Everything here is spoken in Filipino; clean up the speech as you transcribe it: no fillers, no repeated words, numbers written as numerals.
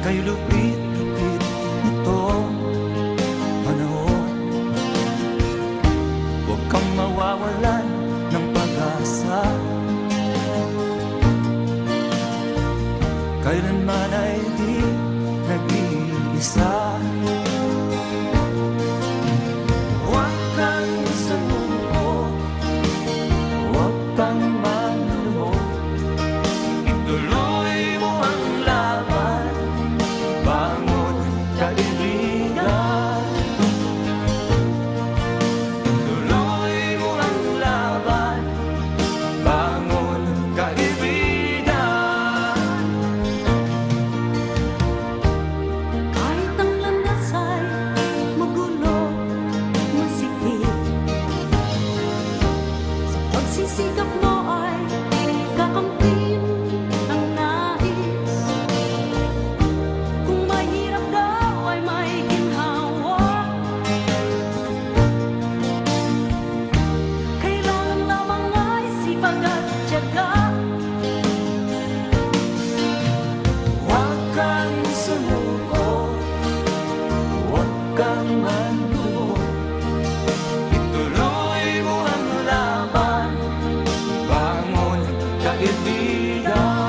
Kay lupit-lupit nitong panahon. Huwag kang mawawalan ng pag-asa, kailanman ay di nag-iisa. Huwag kang sumuko, huwag kang manlumog, ituloy mo ang laban, bangon kaibigan. Ituloy mo ang laban, bangon kaibigan. Kahit ang landas ay magulo, masikip, sa pagsisikap mo ay kakamtin ang nais. Kung mahirap daw ay may ginhawa, kailangan lamang ay sipag at tiyaga. Huwag kang sumuko, huwag kang manlumog, ituloy mo ang laban, bangon kaibigan.